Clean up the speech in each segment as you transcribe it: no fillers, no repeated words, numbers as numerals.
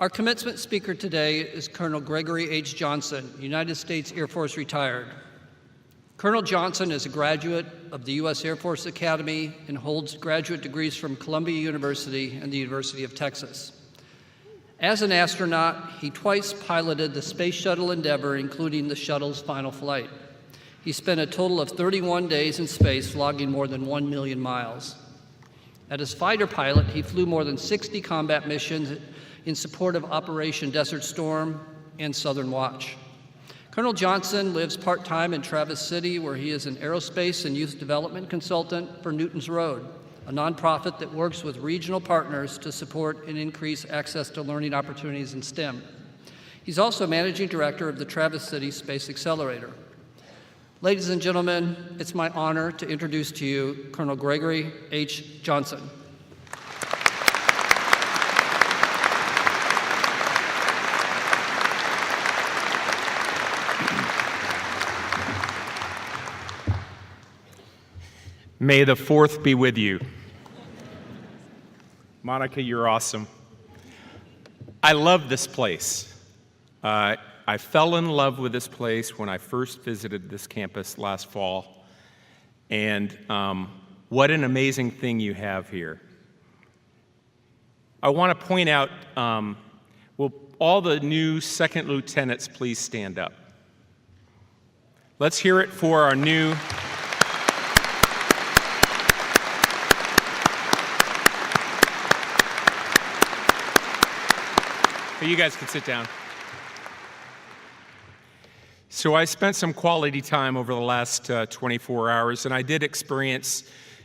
Our commencement speaker today is Colonel Gregory H. Johnson, United States Air Force retired. Colonel Johnson is a graduate of the U.S. Air Force Academy and holds graduate degrees from Columbia University and the University of Texas. As an astronaut, he twice piloted the Space Shuttle Endeavour, including the shuttle's final flight. He spent a total of 31 days in space, logging more than 1 million miles. As fighter pilot, he flew more than 60 combat missions in support of Operation Desert Storm and Southern Watch. Colonel Johnson lives part-time in Traverse City, where he is an aerospace and youth development consultant for Newton's Road, a nonprofit that works with regional partners to support and increase access to learning opportunities in STEM. He's also managing director of the Traverse City Space Accelerator. Ladies and gentlemen, it's my honor to introduce to you Colonel Gregory H. Johnson. May the 4th be with you. Monica, you're awesome. I love this place. I fell in love with this place when I first visited this campus last fall. And what an amazing thing you have here. I want to point out, will all the new second lieutenants please stand up? Let's hear it for our new you guys can sit down. So I spent some quality time over the last 24 hours, and I did experience,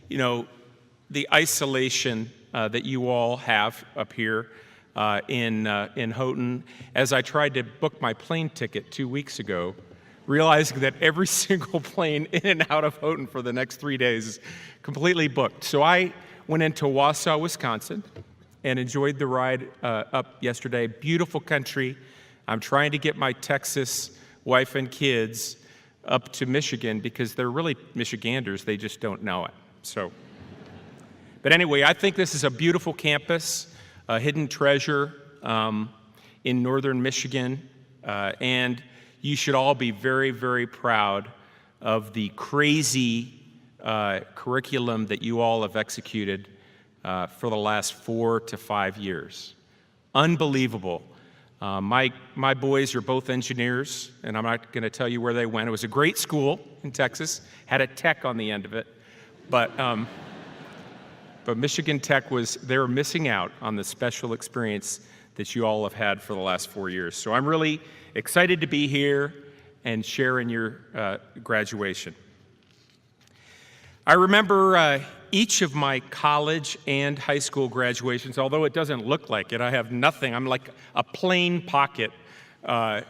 the isolation that you all have up here in Houghton as I tried to book my plane ticket 2 weeks ago, realizing that every single plane in and out of Houghton for the next 3 days is completely booked. So I went into Wausau, Wisconsin, and enjoyed the ride up yesterday. Beautiful country. I'm trying to get my Texas wife and kids up to Michigan because they're really Michiganders. They just don't know it. But anyway, I think this is a beautiful campus, a hidden treasure in northern Michigan, and you should all be very, very proud of the crazy curriculum that you all have executed for the last 4 to 5 years. Unbelievable. My boys are both engineers, and I'm not going to tell you where they went. It was a great school in Texas, had a tech on the end of it, but Michigan Tech they were missing out on the special experience that you all have had for the last 4 years. So I'm really excited to be here and share in your graduation. I remember each of my college and high school graduations, although it doesn't look like it. I have nothing. I'm like a plain pocket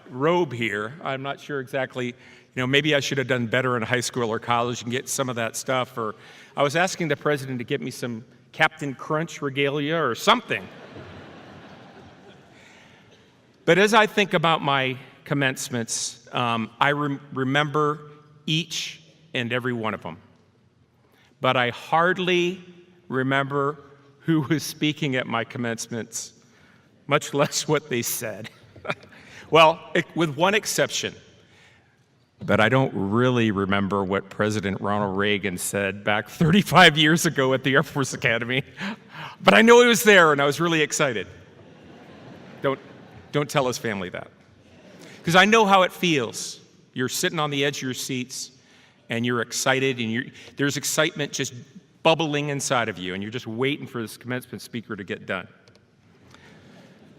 robe here. I'm not sure exactly, maybe I should have done better in high school or college and get some of that stuff. Or I was asking the president to get me some Captain Crunch regalia or something. But as I think about my commencements, I remember each and every one of them. But I hardly remember who was speaking at my commencements, much less what they said. Well, with one exception. But I don't really remember what President Ronald Reagan said back 35 years ago at the Air Force Academy. But I know he was there, and I was really excited. Don't tell his family that. Because I know how it feels. You're sitting on the edge of your seats, and you're excited, and there's excitement just bubbling inside of you, and you're just waiting for this commencement speaker to get done.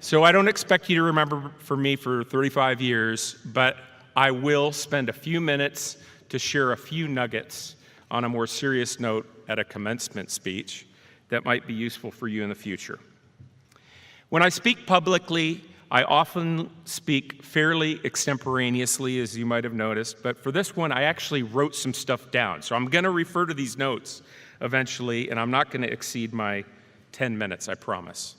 So I don't expect you to remember me for 35 years, but I will spend a few minutes to share a few nuggets on a more serious note at a commencement speech that might be useful for you in the future. When I speak publicly, I often speak fairly extemporaneously, as you might have noticed, but for this one, I actually wrote some stuff down. So I'm going to refer to these notes eventually, and I'm not going to exceed my 10 minutes, I promise.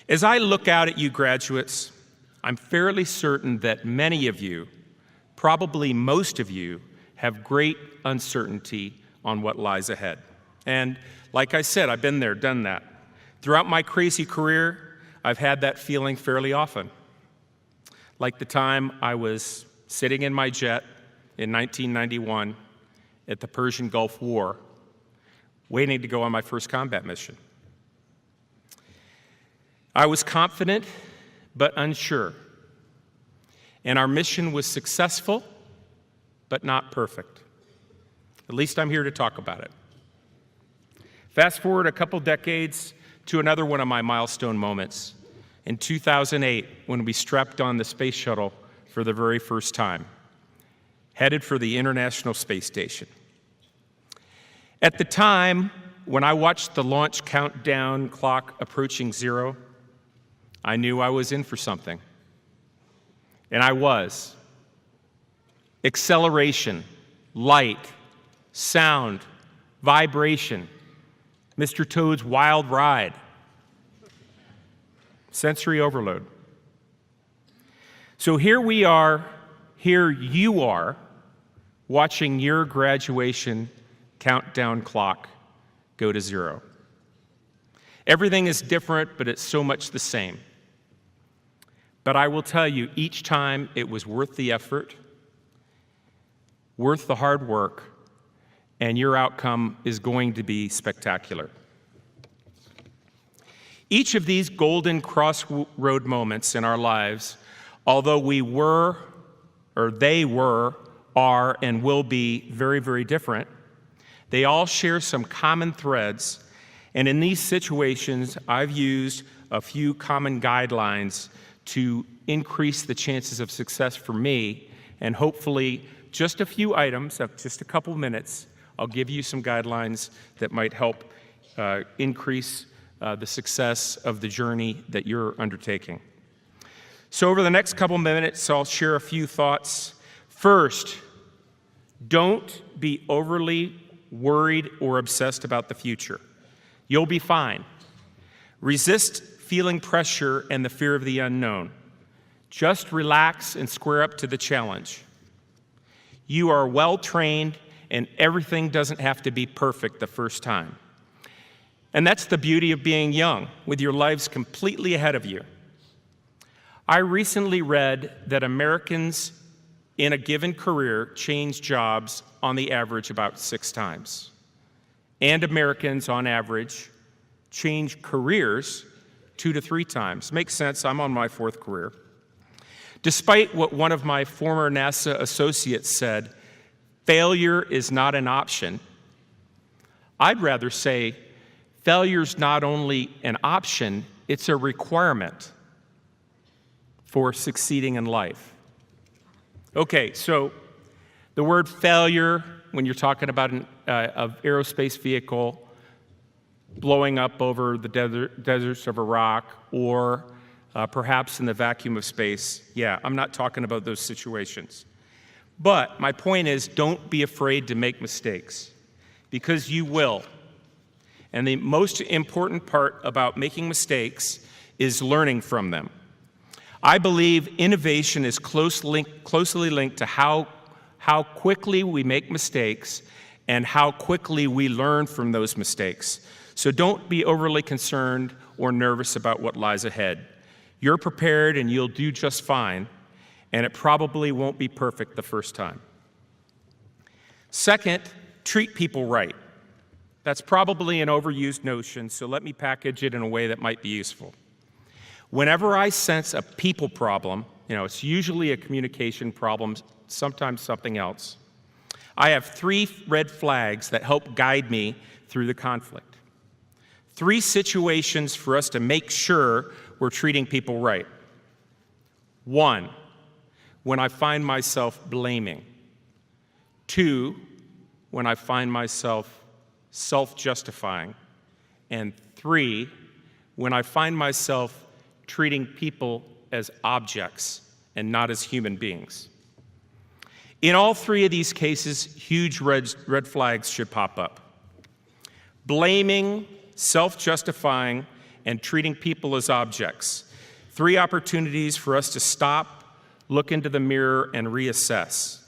As I look out at you graduates, I'm fairly certain that many of you, probably most of you, have great uncertainty on what lies ahead. And like I said, I've been there, done that. Throughout my crazy career, I've had that feeling fairly often. Like the time I was sitting in my jet in 1991 at the Persian Gulf War, waiting to go on my first combat mission. I was confident but unsure, and our mission was successful but not perfect. At least I'm here to talk about it. Fast forward a couple decades to another one of my milestone moments, in 2008, when we strapped on the space shuttle for the very first time, headed for the International Space Station. At the time, when I watched the launch countdown clock approaching 0, I knew I was in for something. And I was. Acceleration, light, sound, vibration, Mr. Toad's wild ride, sensory overload. So here we are, here you are, watching your graduation countdown clock go to 0. Everything is different, but it's so much the same. But I will tell you, each time it was worth the effort, worth the hard work, and your outcome is going to be spectacular. Each of these golden crossroad moments in our lives, although they were, are, and will be very, very different, they all share some common threads, and in these situations, I've used a few common guidelines to increase the chances of success for me, and hopefully just a few items of just a couple minutes, I'll give you some guidelines that might help increase the success of the journey that you're undertaking. So over the next couple minutes, I'll share a few thoughts. First, don't be overly worried or obsessed about the future. You'll be fine. Resist feeling pressure and the fear of the unknown. Just relax and square up to the challenge. You are well trained, and everything doesn't have to be perfect the first time. And that's the beauty of being young, with your lives completely ahead of you. I recently read that Americans in a given career change jobs on the average about 6 times. And Americans, on average, change careers 2 to 3 times. Makes sense, I'm on my 4th career. Despite what one of my former NASA associates said, failure is not an option, I'd rather say failure's not only an option, it's a requirement for succeeding in life. Okay, so the word failure, when you're talking about an aerospace vehicle blowing up over the deserts of Iraq or perhaps in the vacuum of space, yeah, I'm not talking about those situations. But my point is, don't be afraid to make mistakes, because you will. And the most important part about making mistakes is learning from them. I believe innovation is closely linked to how quickly we make mistakes and how quickly we learn from those mistakes. So don't be overly concerned or nervous about what lies ahead. You're prepared and you'll do just fine, and it probably won't be perfect the first time. Second, treat people right. That's probably an overused notion, so let me package it in a way that might be useful. Whenever I sense a people problem, it's usually a communication problem, sometimes something else, I have 3 red flags that help guide me through the conflict. 3 situations for us to make sure we're treating people right. 1, when I find myself blaming. 2, when I find myself self-justifying. And 3, when I find myself treating people as objects and not as human beings. In all 3 of these cases, huge red flags should pop up. Blaming, self-justifying, and treating people as objects. 3 opportunities for us to stop, look into the mirror, and reassess.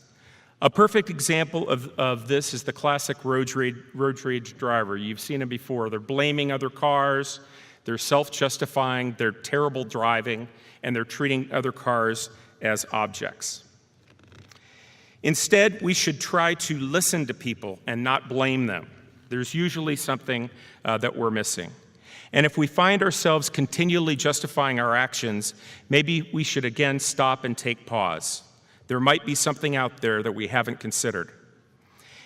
A perfect example of this is the classic road rage driver. You've seen them before. They're blaming other cars. They're self-justifying, they're terrible driving, and they're treating other cars as objects. Instead, we should try to listen to people and not blame them. There's usually something that we're missing. And if we find ourselves continually justifying our actions, maybe we should again stop and take pause. There might be something out there that we haven't considered.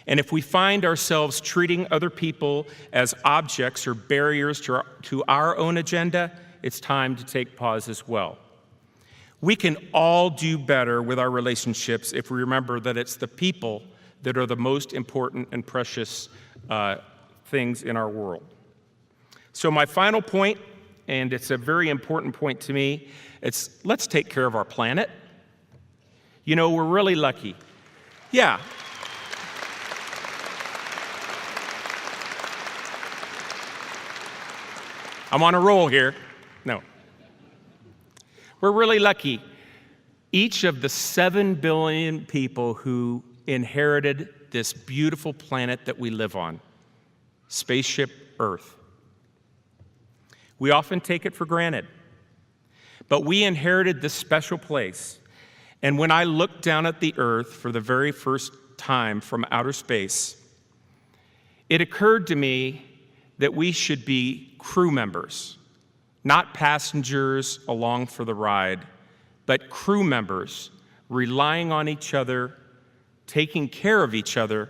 And if we find ourselves treating other people as objects or barriers to our own agenda, it's time to take pause as well. We can all do better with our relationships if we remember that it's the people that are the most important and precious things in our world. So my final point, and it's a very important point to me, it's let's take care of our planet. You know, we're really lucky. Yeah. I'm on a roll here. No. We're really lucky. Each of the 7 billion people who inherited this beautiful planet that we live on, spaceship Earth. We often take it for granted, but we inherited this special place. And when I looked down at the Earth for the very first time from outer space, it occurred to me that we should be crew members, not passengers along for the ride, but crew members relying on each other, taking care of each other,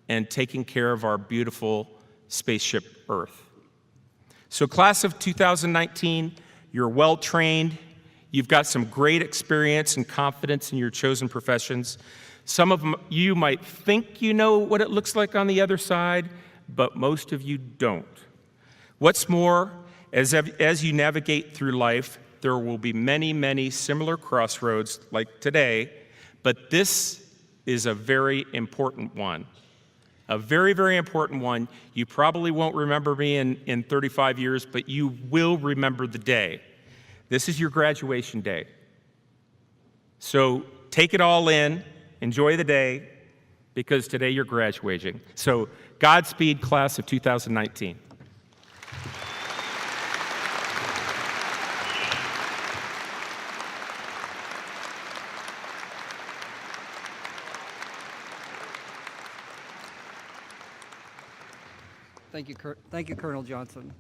and taking care of our beautiful spaceship Earth. So class of 2019, you're well-trained, you've got some great experience and confidence in your chosen professions. Some of you might think you know what it looks like on the other side, but most of you don't. What's more, as you navigate through life, there will be many, many similar crossroads like today, but this is a very important one. A very, very important one. You probably won't remember me in 35 years, but you will remember the day. This is your graduation day. So take it all in, enjoy the day, because today you're graduating. So Godspeed, class of 2019. Thank you, Colonel Johnson.